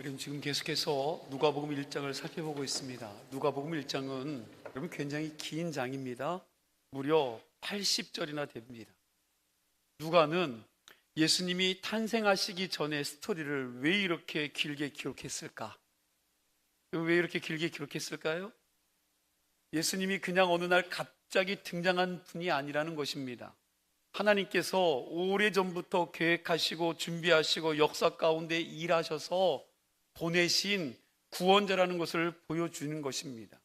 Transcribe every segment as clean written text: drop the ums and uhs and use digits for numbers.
우리는 지금 계속해서 누가복음 1장을 살펴보고 있습니다. 누가복음 1장은 여러분 굉장히 긴 장입니다. 무려 80절이나 됩니다. 누가는 예수님이 탄생하시기 전의 스토리를 왜 이렇게 길게 기록했을까? 왜 이렇게 길게 기록했을까요? 예수님이 그냥 어느 날 갑자기 등장한 분이 아니라는 것입니다. 하나님께서 오래전부터 계획하시고 준비하시고 역사 가운데 일하셔서 보내신 구원자라는 것을 보여주는 것입니다.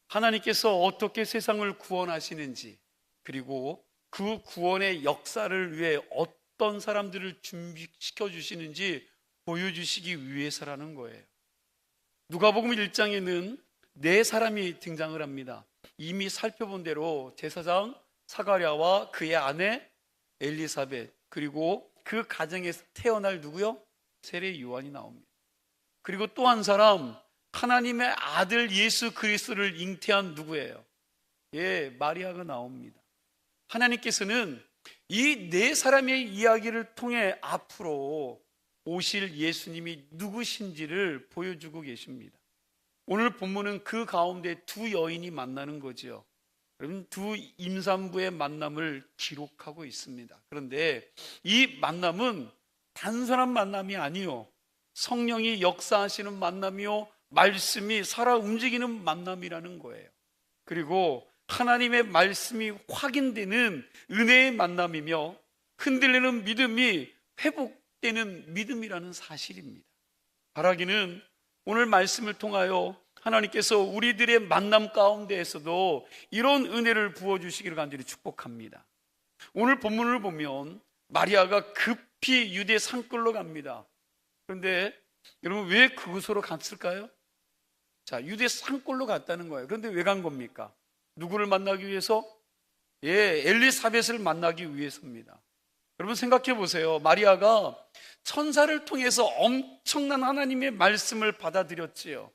하나님께서 어떻게 세상을 구원하시는지, 그리고 그 구원의 역사를 위해 어떤 사람들을 준비시켜 주시는지 보여주시기 위해서라는 거예요. 누가복음 1장에는 네 사람이 등장을 합니다. 이미 살펴본 대로 제사장 사가랴와 그의 아내 엘리사벳, 그리고 그 가정에서 태어날 누구요? 세례 요한이 나옵니다. 그리고 또 한 사람, 하나님의 아들 예수 그리스도를 잉태한 누구예요? 마리아가 나옵니다. 하나님께서는 이 네 사람의 이야기를 통해 앞으로 오실 예수님이 누구신지를 보여주고 계십니다. 오늘 본문은 그 가운데 두 여인이 만나는 거죠. 여러분, 두 임산부의 만남을 기록하고 있습니다. 그런데 이 만남은 단순한 만남이 아니요, 성령이 역사하시는 만남이요, 말씀이 살아 움직이는 만남이라는 거예요. 그리고 하나님의 말씀이 확인되는 은혜의 만남이며 흔들리는 믿음이 회복되는 믿음이라는 사실입니다. 바라기는 오늘 말씀을 통하여 하나님께서 우리들의 만남 가운데에서도 이런 은혜를 부어주시기를 간절히 축복합니다. 오늘 본문을 보면 마리아가 급히 유대 산골로 갑니다. 그런데 여러분, 왜 그곳으로 갔을까요? 자, 유대 산골로 갔다는 거예요. 그런데 왜 간 겁니까? 누구를 만나기 위해서? 엘리사벳을 만나기 위해서입니다. 여러분, 생각해 보세요. 마리아가 천사를 통해서 엄청난 하나님의 말씀을 받아들였지요.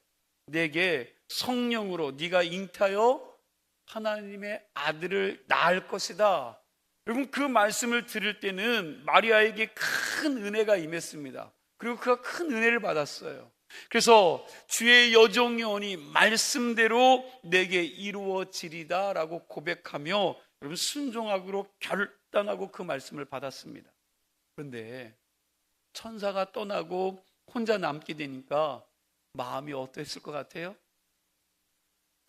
내게 성령으로 네가 잉태하여 하나님의 아들을 낳을 것이다. 여러분, 그 말씀을 들을 때는 마리아에게 큰 은혜가 임했습니다. 그리고 그가 큰 은혜를 받았어요. 그래서 주의 여종이 말씀대로 내게 이루어지리다 라고 고백하며 여러분, 순종하기로 결단하고 그 말씀을 받았습니다. 그런데 천사가 떠나고 혼자 남게 되니까 마음이 어땠을 것 같아요?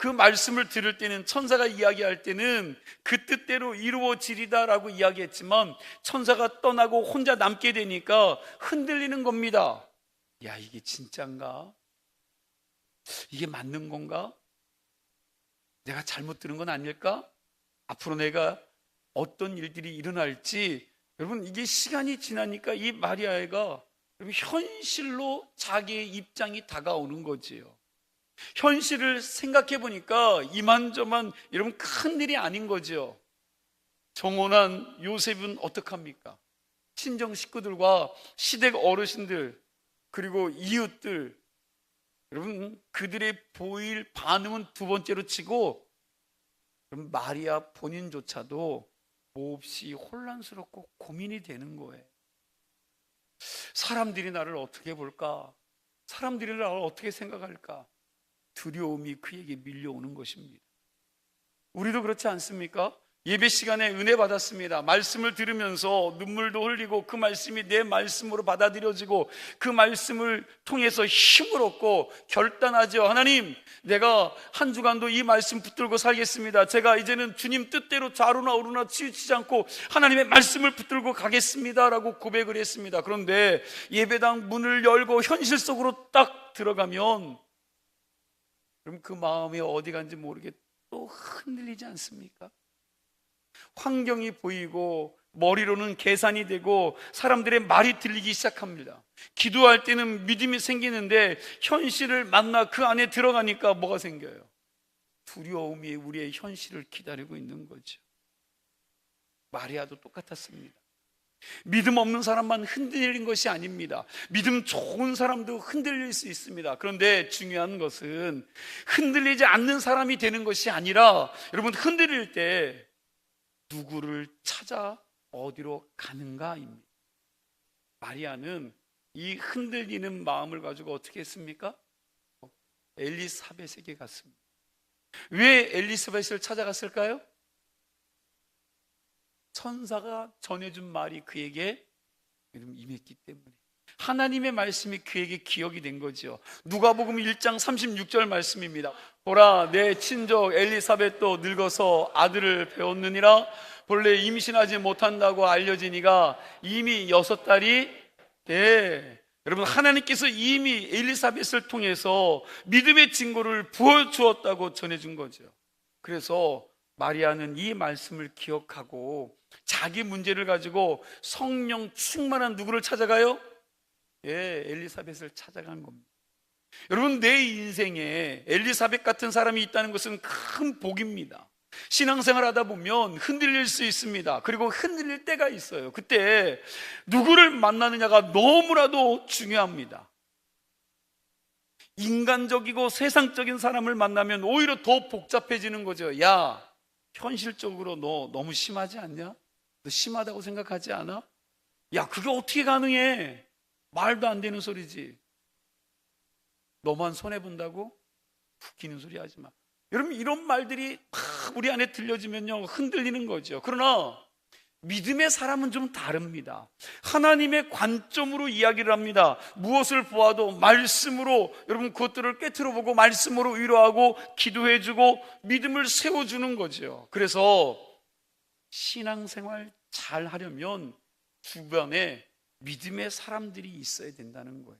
그 말씀을 들을 때는, 천사가 이야기할 때는 그 뜻대로 이루어지리다 라고 이야기했지만 천사가 떠나고 혼자 남게 되니까 흔들리는 겁니다. 야, 이게 진짠가? 이게 맞는 건가? 내가 잘못 들은 건 아닐까? 앞으로 내가 어떤 일들이 일어날지, 여러분, 이게 시간이 지나니까 이 마리아가 현실로 자기의 입장이 다가오는 거지요. 현실을 생각해 보니까 이만저만 여러분 큰일이 아닌 거죠. 정혼한 요셉은 어떡합니까? 친정 식구들과 시댁 어르신들, 그리고 이웃들, 여러분, 그들의 보일 반응은 두 번째로 치고, 그럼 마리아 본인조차도 몹시 혼란스럽고 고민이 되는 거예요. 사람들이 나를 어떻게 볼까? 사람들이 나를 어떻게 생각할까? 두려움이 그에게 밀려오는 것입니다. 우리도 그렇지 않습니까? 예배 시간에 은혜 받았습니다. 말씀을 들으면서 눈물도 흘리고 그 말씀이 내 말씀으로 받아들여지고 그 말씀을 통해서 힘을 얻고 결단하죠. 하나님, 내가 한 주간도 이 말씀 붙들고 살겠습니다. 제가 이제는 주님 뜻대로 좌로나 우로나 치우치지 않고 하나님의 말씀을 붙들고 가겠습니다 라고 고백을 했습니다. 그런데 예배당 문을 열고 현실 속으로 딱 들어가면 그럼 그 마음이 어디 간지 모르게 또 흔들리지 않습니까? 환경이 보이고 머리로는 계산이 되고 사람들의 말이 들리기 시작합니다. 기도할 때는 믿음이 생기는데 현실을 만나 그 안에 들어가니까 뭐가 생겨요? 두려움이 우리의 현실을 기다리고 있는 거죠. 마리아도 똑같았습니다. 믿음 없는 사람만 흔들린 것이 아닙니다. 믿음 좋은 사람도 흔들릴 수 있습니다. 그런데 중요한 것은 흔들리지 않는 사람이 되는 것이 아니라, 여러분, 흔들릴 때 누구를 찾아 어디로 가는가입니다. 마리아는 이 흔들리는 마음을 가지고 어떻게 했습니까? 엘리사벳에게 갔습니다. 왜 엘리사벳을 찾아갔을까요? 천사가 전해준 말이 그에게 임했기 때문에, 하나님의 말씀이 그에게 기억이 된 거죠. 누가복음 1장 36절 말씀입니다. 보라, 내 친족 엘리사벳도 늙어서 아들을 배웠느니라. 본래 임신하지 못한다고 알려지니가 이미 6달이 돼. 여러분, 하나님께서 이미 엘리사벳을 통해서 믿음의 증거를 부어주었다고 전해준 거죠. 그래서 마리아는 이 말씀을 기억하고 자기 문제를 가지고 성령 충만한 누구를 찾아가요? 엘리사벳을 찾아간 겁니다. 여러분, 내 인생에 엘리사벳 같은 사람이 있다는 것은 큰 복입니다. 신앙생활 하다 보면 흔들릴 수 있습니다. 그리고 흔들릴 때가 있어요. 그때 누구를 만나느냐가 너무나도 중요합니다. 인간적이고 세상적인 사람을 만나면 오히려 더 복잡해지는 거죠. 야, 현실적으로 너 너무 심하지 않냐? 너 심하다고 생각하지 않아? 야, 그게 어떻게 가능해? 말도 안 되는 소리지. 너만 손해본다고? 웃기는 소리 하지 마. 여러분, 이런 말들이 막 우리 안에 들려지면요, 흔들리는 거죠. 그러나 믿음의 사람은 좀 다릅니다. 하나님의 관점으로 이야기를 합니다. 무엇을 보아도 말씀으로, 여러분, 그것들을 꿰뚫어 보고 말씀으로 위로하고 기도해주고 믿음을 세워주는 거죠. 그래서 신앙생활 잘 하려면 주변에 믿음의 사람들이 있어야 된다는 거예요.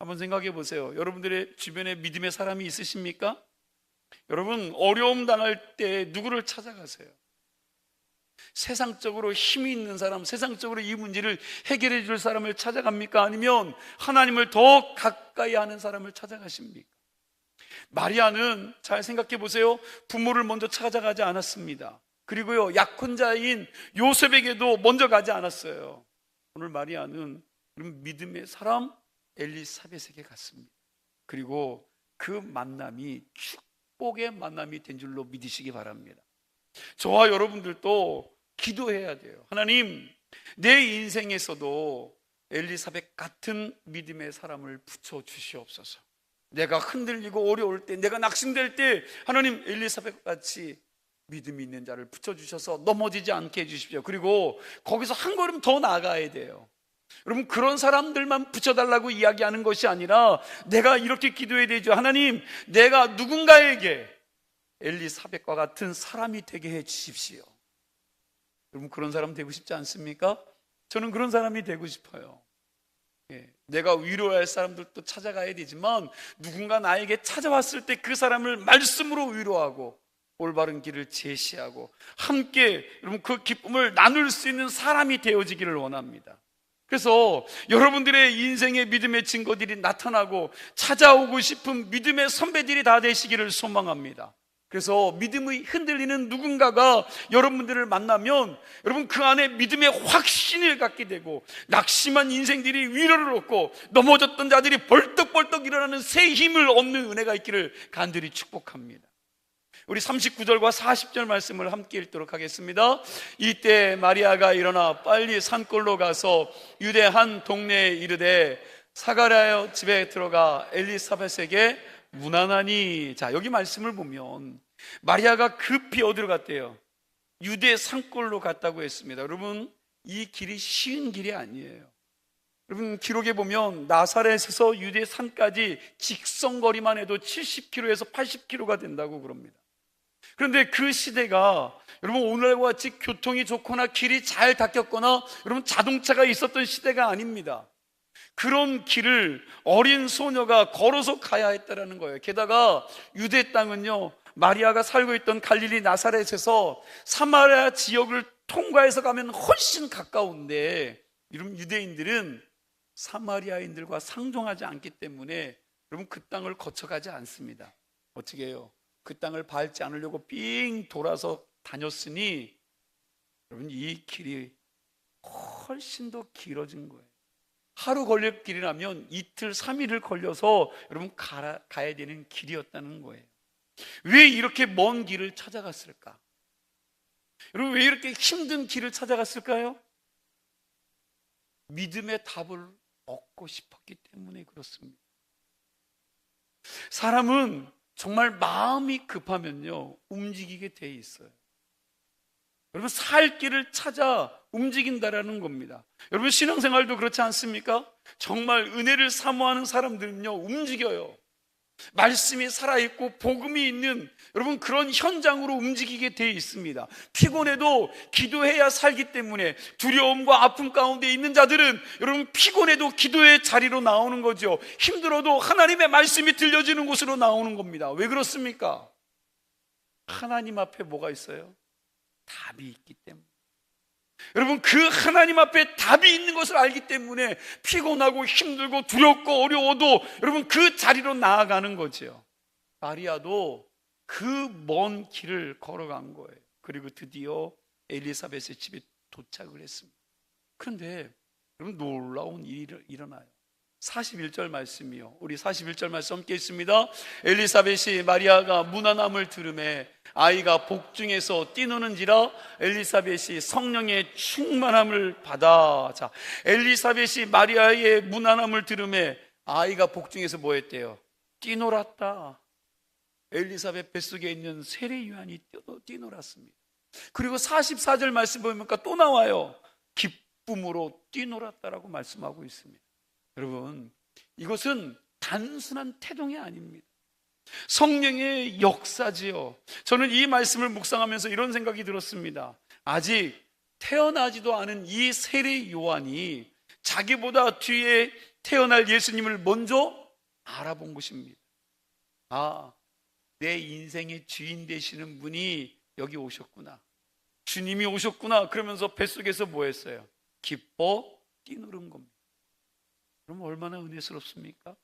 한번 생각해 보세요. 여러분들의 주변에 믿음의 사람이 있으십니까? 여러분, 어려움 당할 때 누구를 찾아가세요? 세상적으로 힘이 있는 사람, 세상적으로 이 문제를 해결해 줄 사람을 찾아갑니까? 아니면 하나님을 더 가까이 하는 사람을 찾아가십니까? 마리아는 잘 생각해 보세요. 부모를 먼저 찾아가지 않았습니다. 그리고요, 약혼자인 요셉에게도 먼저 가지 않았어요. 오늘 마리아는 믿음의 사람 엘리사벳에게 갔습니다. 그리고 그 만남이 축복의 만남이 된 줄로 믿으시기 바랍니다. 저와 여러분들도 기도해야 돼요. 하나님, 내 인생에서도 엘리사벳 같은 믿음의 사람을 붙여주시옵소서. 내가 흔들리고 어려울 때, 내가 낙심될 때 하나님, 엘리사벳 같이 믿음이 있는 자를 붙여주셔서 넘어지지 않게 해주십시오. 그리고 거기서 한 걸음 더 나아가야 돼요. 여러분, 그런 사람들만 붙여달라고 이야기하는 것이 아니라 내가 이렇게 기도해야 되죠. 하나님, 내가 누군가에게 엘리사벳과 같은 사람이 되게 해 주십시오. 여러분, 그런 사람 되고 싶지 않습니까? 저는 그런 사람이 되고 싶어요. 내가 위로할 사람들도 찾아가야 되지만 누군가 나에게 찾아왔을 때 그 사람을 말씀으로 위로하고 올바른 길을 제시하고 함께 여러분 그 기쁨을 나눌 수 있는 사람이 되어지기를 원합니다. 그래서 여러분들의 인생의 믿음의 증거들이 나타나고 찾아오고 싶은 믿음의 선배들이 다 되시기를 소망합니다. 그래서 믿음이 흔들리는 누군가가 여러분들을 만나면 여러분 그 안에 믿음의 확신을 갖게 되고 낙심한 인생들이 위로를 얻고 넘어졌던 자들이 벌떡벌떡 일어나는 새 힘을 얻는 은혜가 있기를 간절히 축복합니다. 우리 39절과 40절 말씀을 함께 읽도록 하겠습니다. 이때 마리아가 일어나 빨리 산골로 가서 유대 한 동네에 이르되 사가랴 집에 들어가 엘리사벳에게 문안하니. 자, 여기 말씀을 보면 마리아가 급히 어디로 갔대요? 유대 산골로 갔다고 했습니다. 여러분, 이 길이 쉬운 길이 아니에요. 여러분, 기록에 보면 나사렛에서 유대 산까지 직선거리만 해도 70km에서 80km가 된다고 그럽니다. 그런데 그 시대가 여러분 오늘과 같이 교통이 좋거나 길이 잘 닦였거나 여러분 자동차가 있었던 시대가 아닙니다. 그런 길을 어린 소녀가 걸어서 가야 했다라는 거예요. 게다가 유대 땅은요, 마리아가 살고 있던 갈릴리 나사렛에서 사마리아 지역을 통과해서 가면 훨씬 가까운데 여러분 유대인들은 사마리아인들과 상종하지 않기 때문에 여러분 그 땅을 거쳐가지 않습니다. 어떻게 해요? 그 땅을 밟지 않으려고 삥 돌아서 다녔으니 여러분 이 길이 훨씬 더 길어진 거예요. 하루 걸릴 길이라면 이틀, 3일을 걸려서 여러분 가야 되는 길이었다는 거예요. 왜 이렇게 먼 길을 찾아갔을까? 여러분 왜 이렇게 힘든 길을 찾아갔을까요? 믿음의 답을 얻고 싶었기 때문에 그렇습니다. 사람은 정말 마음이 급하면요, 움직이게 돼 있어요. 여러분, 살 길을 찾아 움직인다라는 겁니다. 여러분, 신앙생활도 그렇지 않습니까? 정말 은혜를 사모하는 사람들은요, 움직여요. 말씀이 살아있고 복음이 있는 여러분 그런 현장으로 움직이게 돼 있습니다. 피곤해도 기도해야 살기 때문에 두려움과 아픔 가운데 있는 자들은 여러분 피곤해도 기도의 자리로 나오는 거죠. 힘들어도 하나님의 말씀이 들려지는 곳으로 나오는 겁니다. 왜 그렇습니까? 하나님 앞에 뭐가 있어요? 답이 있기 때문에. 여러분, 그 하나님 앞에 답이 있는 것을 알기 때문에 피곤하고 힘들고 두렵고 어려워도 여러분 그 자리로 나아가는 거죠. 마리아도 그 먼 길을 걸어간 거예요. 그리고 드디어 엘리사벳의 집에 도착을 했습니다. 그런데 여러분, 놀라운 일이 일어나요. 41절 말씀이요. 우리 41절 말씀 함께 있습니다. 엘리사벳이 마리아가 문안함을 들으매 아이가 복중에서 뛰노는지라 엘리사벳이 성령의 충만함을 받아. 자, 엘리사벳이 마리아의 문안함을 들으매 아이가 복중에서 뭐 했대요? 뛰놀았다. 엘리사벳 뱃속에 있는 세례 요한이 뛰놀았습니다. 그리고 44절 말씀 보니까 또 나와요. 기쁨으로 뛰놀았다라고 말씀하고 있습니다. 여러분, 이것은 단순한 태동이 아닙니다. 성령의 역사지요. 저는 이 말씀을 묵상하면서 이런 생각이 들었습니다. 아직 태어나지도 않은 이 세례 요한이 자기보다 뒤에 태어날 예수님을 먼저 알아본 것입니다. 아, 내 인생의 주인 되시는 분이 여기 오셨구나. 주님이 오셨구나. 그러면서 뱃속에서 뭐 했어요? 기뻐 뛰노른 겁니다. 그럼 얼마나 은혜스럽습니까?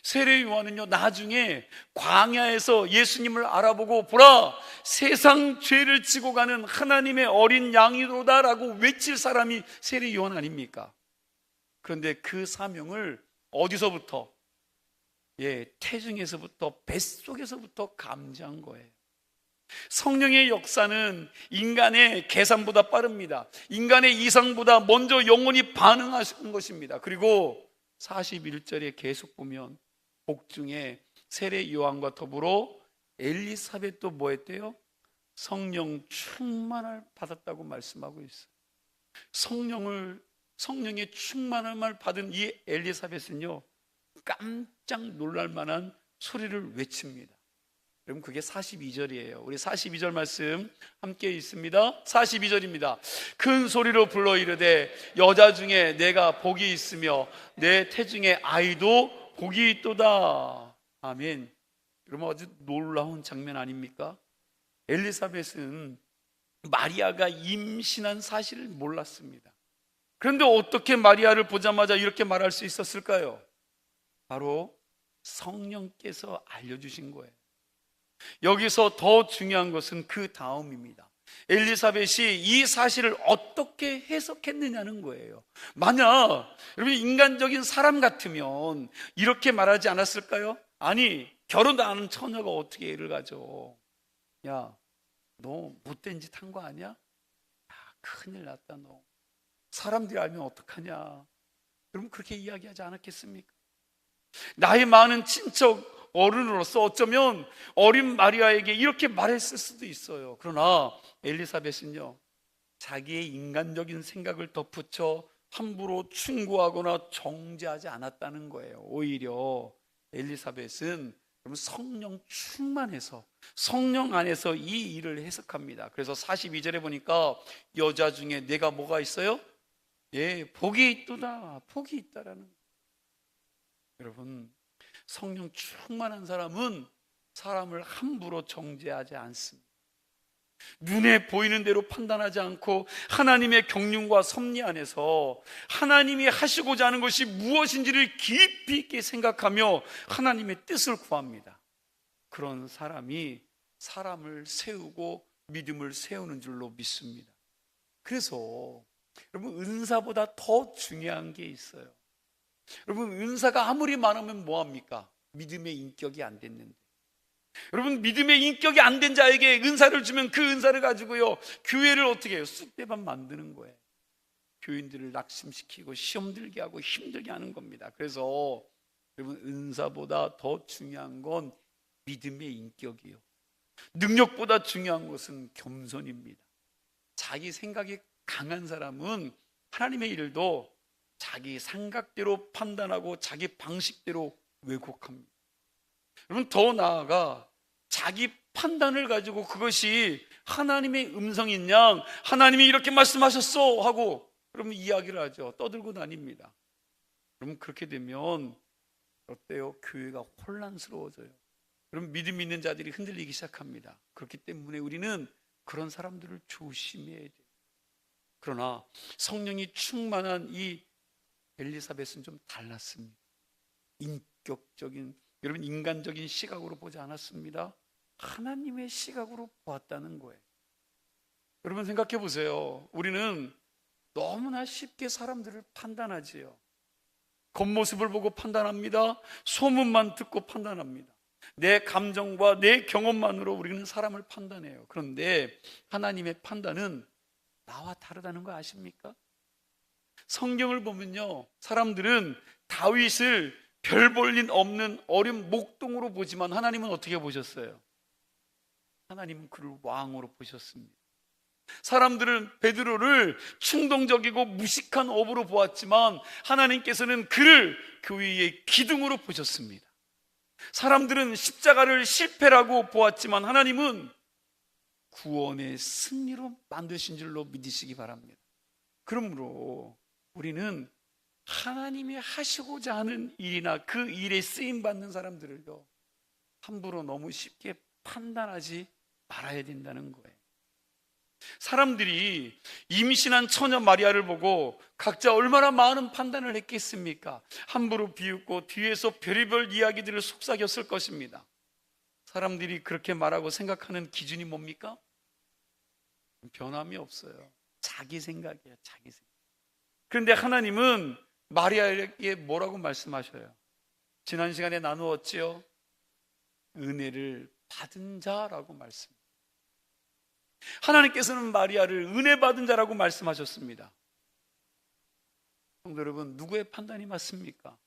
세례 요한은요, 나중에 광야에서 예수님을 알아보고 보라, 세상 죄를 지고 가는 하나님의 어린 양이로다라고 외칠 사람이 세례 요한 아닙니까? 그런데 그 사명을 어디서부터? 태중에서부터, 뱃속에서부터 감지한 거예요. 성령의 역사는 인간의 계산보다 빠릅니다. 인간의 이상보다 먼저 영혼이 반응하시는 것입니다. 그리고 41절에 계속 보면 복중에 세례 요한과 더불어 엘리사벳도 뭐 했대요? 성령 충만을 받았다고 말씀하고 있어요. 성령의 충만함을 받은 이 엘리사벳은요, 깜짝 놀랄 만한 소리를 외칩니다. 여러분, 그게 42절이에요. 우리 42절 말씀 함께 있습니다. 42절입니다. 큰 소리로 불러 이르되 여자 중에 내가 복이 있으며 내 태중에 아이도 복이 있도다. 아멘. 여러분, 아주 놀라운 장면 아닙니까? 엘리사벳은 마리아가 임신한 사실을 몰랐습니다. 그런데 어떻게 마리아를 보자마자 이렇게 말할 수 있었을까요? 바로 성령께서 알려주신 거예요. 여기서 더 중요한 것은 그 다음입니다. 엘리사벳이 이 사실을 어떻게 해석했느냐는 거예요. 만약 여러분 인간적인 사람 같으면 이렇게 말하지 않았을까요? 아니, 결혼도 안 한 처녀가 어떻게 애를 가져? 야, 너 못된 짓 한 거 아니야? 야, 큰일 났다. 너 사람들이 알면 어떡하냐? 여러분, 그렇게 이야기하지 않았겠습니까? 나이 많은 친척 어른으로서 어쩌면 어린 마리아에게 이렇게 말했을 수도 있어요. 그러나 엘리사벳은요, 자기의 인간적인 생각을 덧붙여 함부로 충고하거나 정죄하지 않았다는 거예요. 오히려 엘리사벳은 성령 충만해서 성령 안에서 이 일을 해석합니다. 그래서 42절에 보니까 여자 중에 내가 뭐가 있어요? 복이 있도다. 복이 있다라는 거예요. 여러분, 성령 충만한 사람은 사람을 함부로 정죄하지 않습니다. 눈에 보이는 대로 판단하지 않고 하나님의 경륜과 섭리 안에서 하나님이 하시고자 하는 것이 무엇인지를 깊이 있게 생각하며 하나님의 뜻을 구합니다. 그런 사람이 사람을 세우고 믿음을 세우는 줄로 믿습니다. 그래서 여러분, 은사보다 더 중요한 게 있어요. 여러분, 은사가 아무리 많으면 뭐합니까? 믿음의 인격이 안 됐는데. 여러분, 믿음의 인격이 안 된 자에게 은사를 주면 그 은사를 가지고요, 교회를 어떻게 해요? 쑥대밭 만드는 거예요. 교인들을 낙심시키고 시험 들게 하고 힘들게 하는 겁니다. 그래서 여러분, 은사보다 더 중요한 건 믿음의 인격이요, 능력보다 중요한 것은 겸손입니다. 자기 생각이 강한 사람은 하나님의 일도 자기 생각대로 판단하고 자기 방식대로 왜곡합니다. 여러분, 더 나아가 자기 판단을 가지고 그것이 하나님의 음성인 양, 하나님이 이렇게 말씀하셨어 하고 그러면 이야기를 하죠. 떠들고 다닙니다. 그러면 그렇게 되면 어때요? 교회가 혼란스러워져요. 그럼 믿음 있는 자들이 흔들리기 시작합니다. 그렇기 때문에 우리는 그런 사람들을 조심해야 돼요. 그러나 성령이 충만한 이 엘리사벳은 좀 달랐습니다. 인격적인, 여러분, 인간적인 시각으로 보지 않았습니다. 하나님의 시각으로 보았다는 거예요. 여러분, 생각해 보세요. 우리는 너무나 쉽게 사람들을 판단하지요. 겉모습을 보고 판단합니다. 소문만 듣고 판단합니다. 내 감정과 내 경험만으로 우리는 사람을 판단해요. 그런데 하나님의 판단은 나와 다르다는 거 아십니까? 성경을 보면요, 사람들은 다윗을 별 볼일 없는 어린 목동으로 보지만 하나님은 어떻게 보셨어요? 하나님은 그를 왕으로 보셨습니다. 사람들은 베드로를 충동적이고 무식한 어부로 보았지만 하나님께서는 그를 교회의 기둥으로 보셨습니다. 사람들은 십자가를 실패라고 보았지만 하나님은 구원의 승리로 만드신 줄로 믿으시기 바랍니다. 그러므로 우리는 하나님이 하시고자 하는 일이나 그 일에 쓰임받는 사람들을요, 함부로 너무 쉽게 판단하지 말아야 된다는 거예요. 사람들이 임신한 처녀 마리아를 보고 각자 얼마나 많은 판단을 했겠습니까? 함부로 비웃고 뒤에서 별의별 이야기들을 속삭였을 것입니다. 사람들이 그렇게 말하고 생각하는 기준이 뭡니까? 변함이 없어요. 자기 생각이에요, 자기 생각. 그런데 하나님은 마리아에게 뭐라고 말씀하셔요? 지난 시간에 나누었지요? 은혜를 받은 자라고 말씀. 하나님께서는 마리아를 은혜 받은 자라고 말씀하셨습니다. 성도 여러분, 누구의 판단이 맞습니까?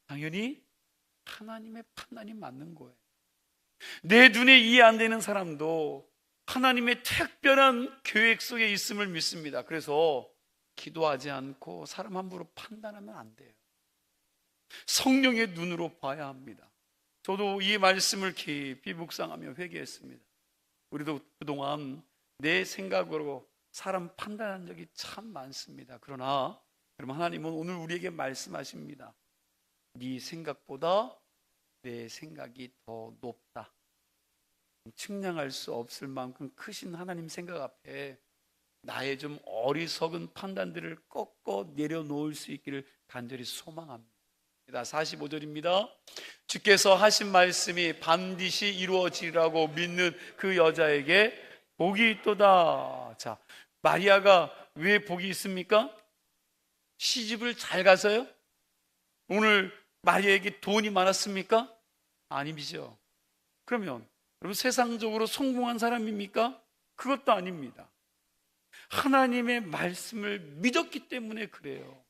당연히 하나님의 판단이 맞는 거예요. 내 눈에 이해 안 되는 사람도 하나님의 특별한 계획 속에 있음을 믿습니다. 그래서 기도하지 않고 사람 함부로 판단하면 안 돼요. 성령의 눈으로 봐야 합니다. 저도 이 말씀을 깊이 묵상하며 회개했습니다. 우리도 그동안 내 생각으로 사람 판단한 적이 참 많습니다. 그러나 여러분, 하나님은 오늘 우리에게 말씀하십니다. 네 생각보다 내 생각이 더 높다. 측량할 수 없을 만큼 크신 하나님 생각 앞에 나의 좀 어리석은 판단들을 꺾어 내려놓을 수 있기를 간절히 소망합니다. 45절입니다. 주께서 하신 말씀이 반드시 이루어지리라고 믿는 그 여자에게 복이 있도다. 자, 마리아가 왜 복이 있습니까? 시집을 잘 가서요? 오늘 마리아에게 돈이 많았습니까? 아니죠. 그러면 여러분, 세상적으로 성공한 사람입니까? 그것도 아닙니다. 하나님의 말씀을 믿었기 때문에 그래요.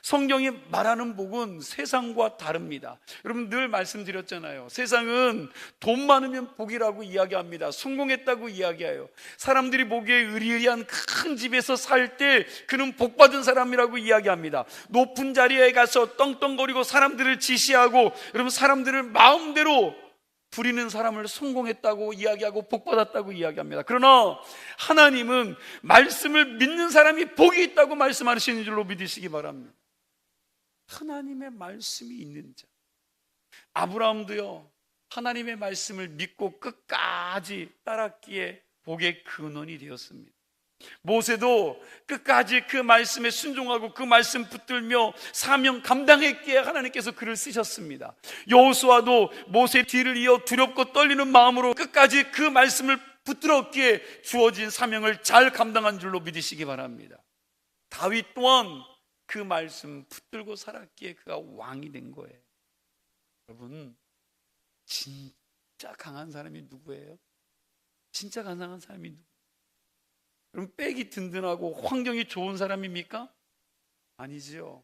성경이 말하는 복은 세상과 다릅니다. 여러분, 늘 말씀드렸잖아요. 세상은 돈 많으면 복이라고 이야기합니다. 성공했다고 이야기해요. 사람들이 보기에 의리의리한 큰 집에서 살 때 그는 복받은 사람이라고 이야기합니다. 높은 자리에 가서 떵떵거리고 사람들을 지시하고, 여러분, 사람들을 마음대로 부리는 사람을 성공했다고 이야기하고 복받았다고 이야기합니다. 그러나 하나님은 말씀을 믿는 사람이 복이 있다고 말씀하시는 줄로 믿으시기 바랍니다. 하나님의 말씀이 있는 자. 아브라함도요, 하나님의 말씀을 믿고 끝까지 따랐기에 복의 근원이 되었습니다. 모세도 끝까지 그 말씀에 순종하고 그 말씀 붙들며 사명 감당했기에 하나님께서 그를 쓰셨습니다. 여호수아도 모세 뒤를 이어 두렵고 떨리는 마음으로 끝까지 그 말씀을 붙들었기에 주어진 사명을 잘 감당한 줄로 믿으시기 바랍니다. 다윗 또한 그 말씀 붙들고 살았기에 그가 왕이 된 거예요. 여러분, 진짜 강한 사람이 누구예요? 진짜 강한 사람이 누구예요? 그럼 백이 든든하고 환경이 좋은 사람입니까? 아니지요.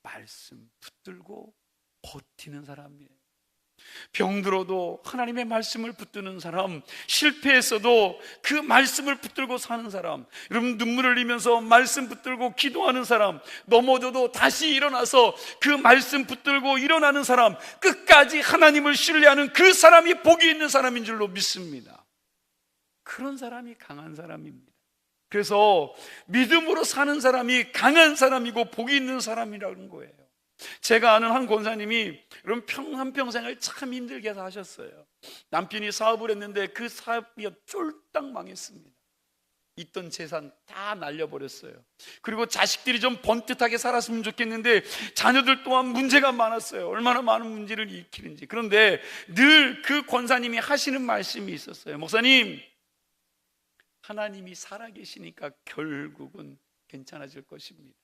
말씀 붙들고 버티는 사람이에요. 병들어도 하나님의 말씀을 붙드는 사람, 실패했어도 그 말씀을 붙들고 사는 사람, 여러분 눈물 흘리면서 말씀 붙들고 기도하는 사람, 넘어져도 다시 일어나서 그 말씀 붙들고 일어나는 사람, 끝까지 하나님을 신뢰하는 그 사람이 복이 있는 사람인 줄로 믿습니다. 그런 사람이 강한 사람입니다. 그래서 믿음으로 사는 사람이 강한 사람이고 복이 있는 사람이라는 거예요. 제가 아는 한 권사님이 여러분 한평생을 참 힘들게 사셨어요. 남편이 사업을 했는데 그 사업이 쫄딱 망했습니다. 있던 재산 다 날려버렸어요. 그리고 자식들이 좀 번듯하게 살았으면 좋겠는데 자녀들 또한 문제가 많았어요. 얼마나 많은 문제를 일으키는지. 그런데 늘 그 권사님이 하시는 말씀이 있었어요. 목사님, 하나님이 살아계시니까 결국은 괜찮아질 것입니다.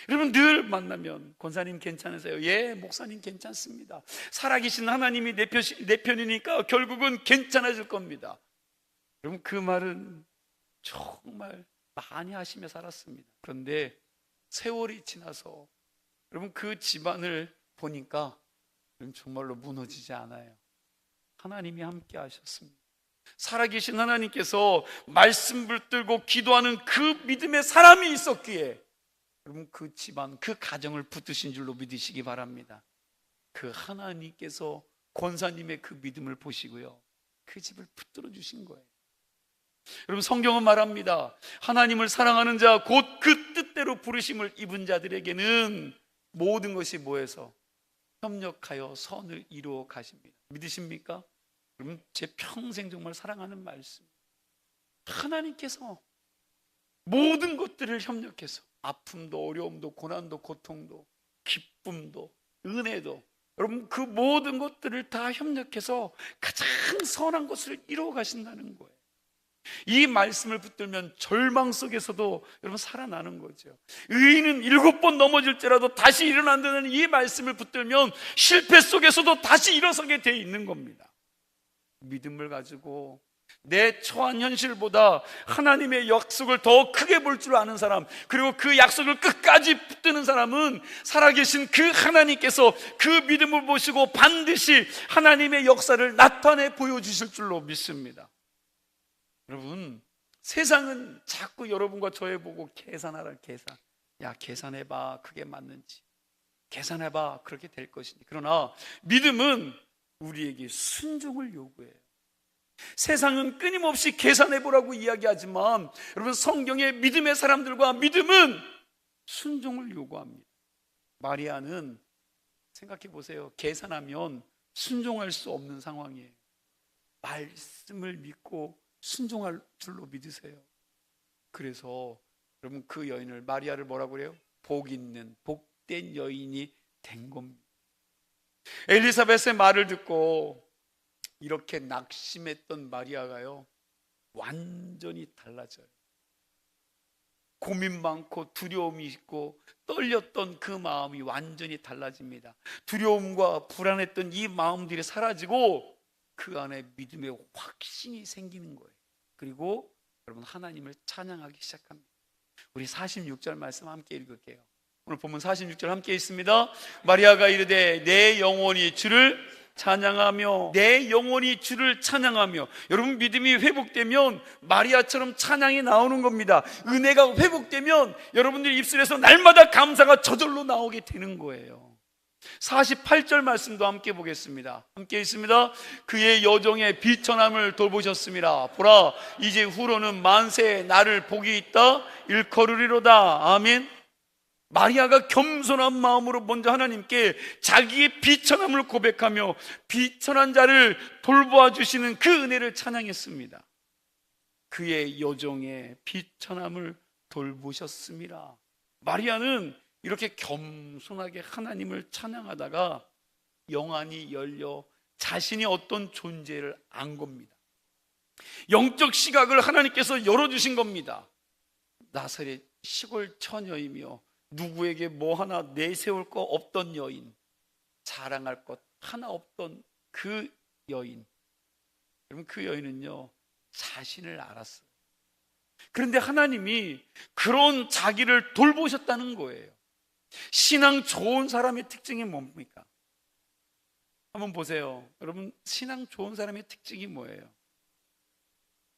여러분 늘 만나면 권사님 괜찮으세요? 예, 목사님 괜찮습니다. 살아계신 하나님이 내 편이니까 결국은 괜찮아질 겁니다. 여러분 그 말은 정말 많이 하시며 살았습니다. 그런데 세월이 지나서 여러분 그 집안을 보니까 정말로 무너지지 않아요. 하나님이 함께 하셨습니다. 살아계신 하나님께서 말씀 붙들고 기도하는 그 믿음의 사람이 있었기에 여러분 그 집안, 그 가정을 붙드신 줄로 믿으시기 바랍니다. 그 하나님께서 권사님의 그 믿음을 보시고요, 그 집을 붙들어 주신 거예요. 여러분 성경은 말합니다. 하나님을 사랑하는 자 곧 그 뜻대로 부르심을 입은 자들에게는 모든 것이 뭐해서 협력하여 선을 이루어 가십니다. 믿으십니까? 여러분 제 평생 정말 사랑하는 말씀, 하나님께서 모든 것들을 협력해서 아픔도 어려움도 고난도 고통도 기쁨도 은혜도 여러분 그 모든 것들을 다 협력해서 가장 선한 것을 이루어 가신다는 거예요. 이 말씀을 붙들면 절망 속에서도 여러분 살아나는 거죠. 의인은 7번 넘어질지라도 다시 일어난다는 이 말씀을 붙들면 실패 속에서도 다시 일어서게 돼 있는 겁니다. 믿음을 가지고 내 처한 현실보다 하나님의 약속을 더 크게 볼 줄 아는 사람, 그리고 그 약속을 끝까지 붙드는 사람은 살아계신 그 하나님께서 그 믿음을 보시고 반드시 하나님의 역사를 나타내 보여주실 줄로 믿습니다. 여러분 세상은 자꾸 여러분과 저에 보고 계산하라, 계산. 야 계산해봐, 그게 맞는지. 계산해봐, 그렇게 될 것인지. 그러나 믿음은 우리에게 순종을 요구해요. 세상은 끊임없이 계산해보라고 이야기하지만 여러분 성경의 믿음의 사람들과 믿음은 순종을 요구합니다. 마리아는 생각해 보세요. 계산하면 순종할 수 없는 상황이에요. 말씀을 믿고 순종할 줄로 믿으세요. 그래서 여러분 그 여인을, 마리아를 뭐라고 그래요? 복 있는 복된 여인이 된 겁니다. 엘리사벳의 말을 듣고 이렇게 낙심했던 마리아가요 완전히 달라져요. 고민 많고 두려움이 있고 떨렸던 그 마음이 완전히 달라집니다. 두려움과 불안했던 이 마음들이 사라지고 그 안에 믿음의 확신이 생기는 거예요. 그리고 여러분 하나님을 찬양하기 시작합니다. 우리 46절 말씀 함께 읽을게요. 오늘 본문 46절 함께 있습니다. 마리아가 이르되 내 영혼이 주를 찬양하며, 내 영혼이 주를 찬양하며. 여러분 믿음이 회복되면 마리아처럼 찬양이 나오는 겁니다. 은혜가 회복되면 여러분들 입술에서 날마다 감사가 저절로 나오게 되는 거예요. 48절 말씀도 함께 보겠습니다. 함께 있습니다. 그의 여종의 비천함을 돌보셨습니다. 보라 이제 후로는 만세에 나를 복이 있다 일컬으리로다. 아멘. 마리아가 겸손한 마음으로 먼저 하나님께 자기의 비천함을 고백하며 비천한 자를 돌보아 주시는 그 은혜를 찬양했습니다. 그의 여종의 비천함을 돌보셨습니다. 마리아는 이렇게 겸손하게 하나님을 찬양하다가 영안이 열려 자신이 어떤 존재를 안 겁니다. 영적 시각을 하나님께서 열어주신 겁니다. 나사렛 시골 처녀이며 누구에게 뭐 하나 내세울 거 없던 여인, 자랑할 것 하나 없던 그 여인. 여러분 그 여인은요 자신을 알았어요. 그런데 하나님이 그런 자기를 돌보셨다는 거예요. 신앙 좋은 사람의 특징이 뭡니까? 한번 보세요. 여러분, 신앙 좋은 사람의 특징이 뭐예요?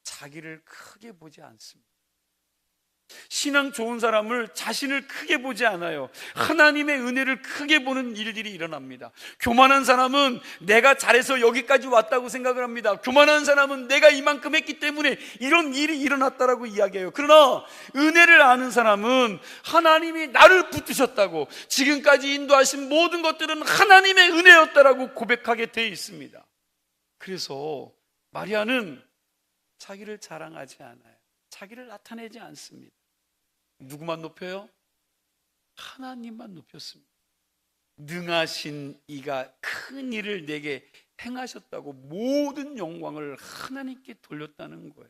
자기를 크게 보지 않습니다. 신앙 좋은 사람을 자신을 크게 보지 않아요. 하나님의 은혜를 크게 보는 일들이 일어납니다. 교만한 사람은 내가 잘해서 여기까지 왔다고 생각을 합니다. 교만한 사람은 내가 이만큼 했기 때문에 이런 일이 일어났다라고 이야기해요. 그러나 은혜를 아는 사람은 하나님이 나를 붙드셨다고, 지금까지 인도하신 모든 것들은 하나님의 은혜였다라고 고백하게 되어 있습니다. 그래서 마리아는 자기를 자랑하지 않아요. 자기를 나타내지 않습니다. 누구만 높여요? 하나님만 높였습니다. 능하신 이가 큰 일을 내게 행하셨다고 모든 영광을 하나님께 돌렸다는 거예요.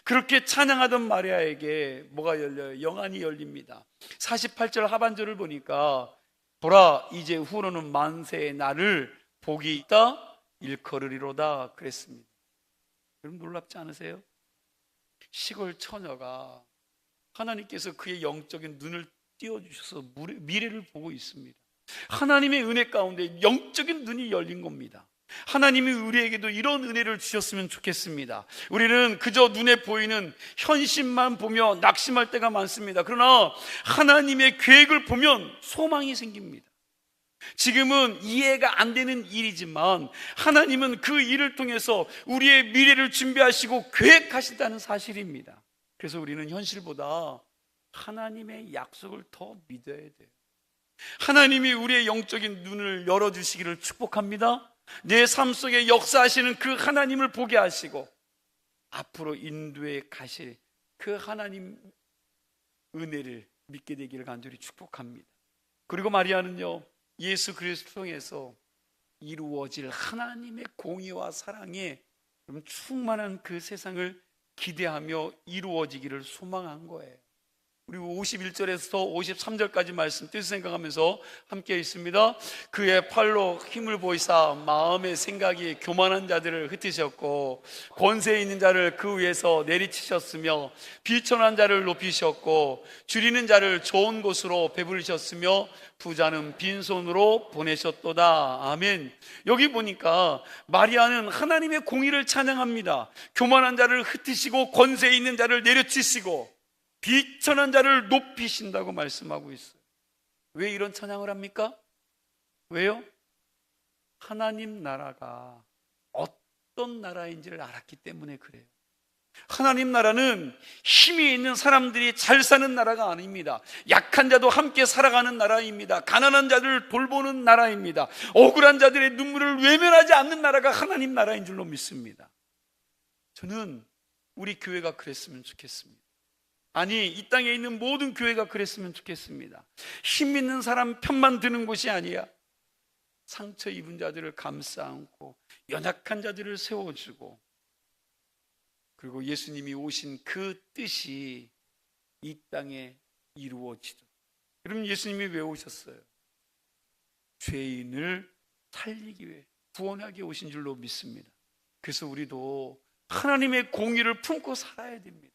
그렇게 찬양하던 마리아에게 뭐가 열려요? 영안이 열립니다. 48절 하반절을 보니까 보라, 이제 후로는 만세의 나를 복이 있다 일컬으리로다 그랬습니다. 여러분, 놀랍지 않으세요? 시골 처녀가 하나님께서 그의 영적인 눈을 띄워주셔서 미래를 보고 있습니다. 하나님의 은혜 가운데 영적인 눈이 열린 겁니다. 하나님이 우리에게도 이런 은혜를 주셨으면 좋겠습니다. 우리는 그저 눈에 보이는 현실만 보며 낙심할 때가 많습니다. 그러나 하나님의 계획을 보면 소망이 생깁니다. 지금은 이해가 안 되는 일이지만 하나님은 그 일을 통해서 우리의 미래를 준비하시고 계획하신다는 사실입니다. 그래서 우리는 현실보다 하나님의 약속을 더 믿어야 돼요. 하나님이 우리의 영적인 눈을 열어주시기를 축복합니다. 내 삶 속에 역사하시는 그 하나님을 보게 하시고 앞으로 인도해 가실 그 하나님 은혜를 믿게 되기를 간절히 축복합니다. 그리고 마리아는요, 예수 그리스도 통해서 이루어질 하나님의 공의와 사랑에 충만한 그 세상을 기대하며 이루어지기를 소망한 거예요. 그리고 51절에서 53절까지 말씀 뜻을 생각하면서 함께 있습니다. 그의 팔로 힘을 보이사 마음의 생각이 교만한 자들을 흩으셨고 권세 있는 자를 그 위에서 내리치셨으며 비천한 자를 높이셨고 줄이는 자를 좋은 곳으로 배부르셨으며 부자는 빈손으로 보내셨도다. 아멘. 여기 보니까 마리아는 하나님의 공의를 찬양합니다. 교만한 자를 흩으시고 권세 있는 자를 내려치시고 비천한 자를 높이신다고 말씀하고 있어요. 왜 이런 찬양을 합니까? 왜요? 하나님 나라가 어떤 나라인지를 알았기 때문에 그래요. 하나님 나라는 힘이 있는 사람들이 잘 사는 나라가 아닙니다. 약한 자도 함께 살아가는 나라입니다. 가난한 자들을 돌보는 나라입니다. 억울한 자들의 눈물을 외면하지 않는 나라가 하나님 나라인 줄로 믿습니다. 저는 우리 교회가 그랬으면 좋겠습니다. 아니, 이 땅에 있는 모든 교회가 그랬으면 좋겠습니다. 힘 있는 사람 편만 드는 곳이 아니야. 상처 입은 자들을 감싸 안고 연약한 자들을 세워주고, 그리고 예수님이 오신 그 뜻이 이 땅에 이루어지도록. 그럼 예수님이 왜 오셨어요? 죄인을 살리기 위해, 구원하기 오신 줄로 믿습니다. 그래서 우리도 하나님의 공의를 품고 살아야 됩니다.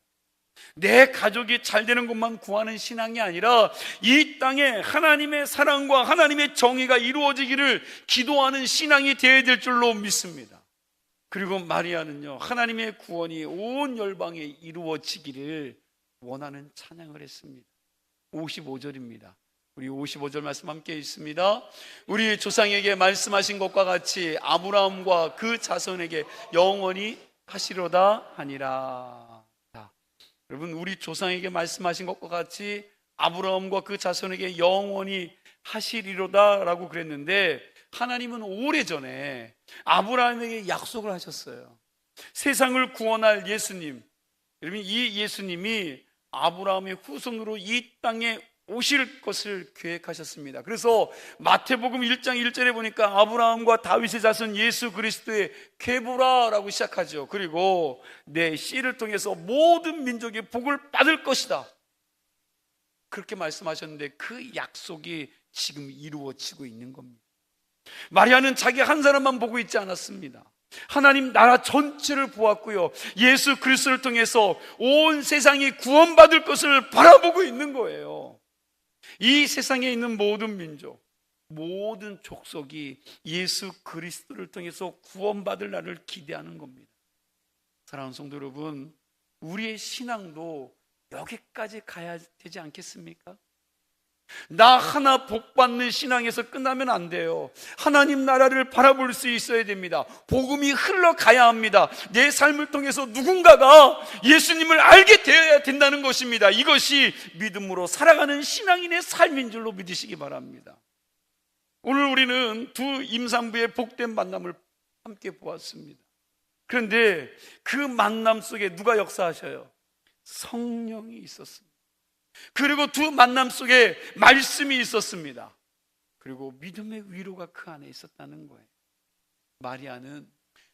내 가족이 잘 되는 것만 구하는 신앙이 아니라 이 땅에 하나님의 사랑과 하나님의 정의가 이루어지기를 기도하는 신앙이 되어야 될 줄로 믿습니다. 그리고 마리아는요, 하나님의 구원이 온 열방에 이루어지기를 원하는 찬양을 했습니다. 55절입니다. 우리 55절 말씀 함께 있습니다. 우리 조상에게 말씀하신 것과 같이 아브라함과 그 자손에게 영원히 하시로다 하니라. 여러분, 우리 조상에게 말씀하신 것과 같이 아브라함과 그 자손에게 영원히 하시리로다 라고 그랬는데, 하나님은 오래전에 아브라함에게 약속을 하셨어요. 세상을 구원할 예수님, 여러분, 이 예수님이 아브라함의 후손으로 이 땅에 오실 것을 계획하셨습니다. 그래서 마태복음 1장 1절에 보니까 아브라함과 다윗의 자손 예수 그리스도의 계보라라고 시작하죠. 그리고 내 씨를 통해서 모든 민족이 복을 받을 것이다, 그렇게 말씀하셨는데 그 약속이 지금 이루어지고 있는 겁니다. 마리아는 자기 한 사람만 보고 있지 않았습니다. 하나님 나라 전체를 보았고요, 예수 그리스도를 통해서 온 세상이 구원받을 것을 바라보고 있는 거예요. 이 세상에 있는 모든 민족, 모든 족속이 예수 그리스도를 통해서 구원받을 날을 기대하는 겁니다. 사랑하는 성도 여러분, 우리의 신앙도 여기까지 가야 되지 않겠습니까? 나 하나 복받는 신앙에서 끝나면 안 돼요. 하나님 나라를 바라볼 수 있어야 됩니다. 복음이 흘러가야 합니다. 내 삶을 통해서 누군가가 예수님을 알게 되어야 된다는 것입니다. 이것이 믿음으로 살아가는 신앙인의 삶인 줄로 믿으시기 바랍니다. 오늘 우리는 두 임산부의 복된 만남을 함께 보았습니다. 그런데 그 만남 속에 누가 역사하셔요? 성령이 있었습니다. 그리고 두 만남 속에 말씀이 있었습니다. 그리고 믿음의 위로가 그 안에 있었다는 거예요. 마리아는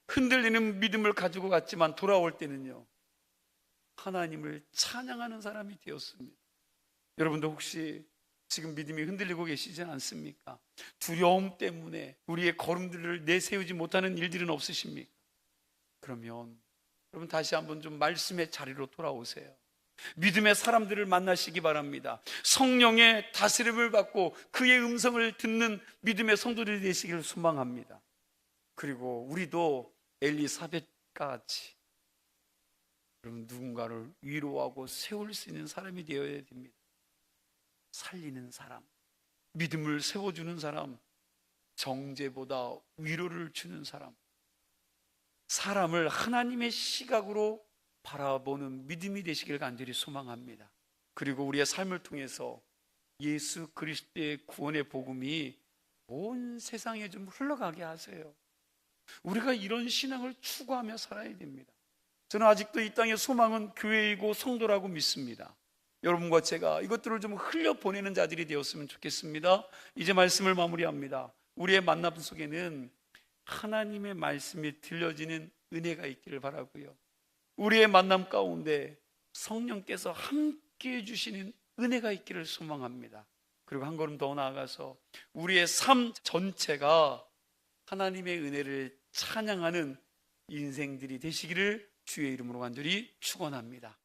흔들리는 믿음을 가지고 갔지만 돌아올 때는요, 하나님을 찬양하는 사람이 되었습니다. 여러분도 혹시 지금 믿음이 흔들리고 계시지 않습니까? 두려움 때문에 우리의 걸음들을 내세우지 못하는 일들은 없으십니까? 그러면 여러분 다시 한번 좀 말씀의 자리로 돌아오세요. 믿음의 사람들을 만나시기 바랍니다. 성령의 다스림을 받고 그의 음성을 듣는 믿음의 성도들이 되시기를 소망합니다. 그리고 우리도 엘리사벳과 같이 여러분 누군가를 위로하고 세울 수 있는 사람이 되어야 됩니다. 살리는 사람, 믿음을 세워주는 사람, 정죄보다 위로를 주는 사람, 사람을 하나님의 시각으로 바라보는 믿음이 되시길 간절히 소망합니다. 그리고 우리의 삶을 통해서 예수 그리스도의 구원의 복음이 온 세상에 좀 흘러가게 하세요. 우리가 이런 신앙을 추구하며 살아야 됩니다. 저는 아직도 이 땅의 소망은 교회이고 성도라고 믿습니다. 여러분과 제가 이것들을 좀 흘려보내는 자들이 되었으면 좋겠습니다. 이제 말씀을 마무리합니다. 우리의 만남 속에는 하나님의 말씀이 들려지는 은혜가 있기를 바라고요, 우리의 만남 가운데 성령께서 함께 해주시는 은혜가 있기를 소망합니다. 그리고 한 걸음 더 나아가서 우리의 삶 전체가 하나님의 은혜를 찬양하는 인생들이 되시기를 주의 이름으로 간절히 축원합니다.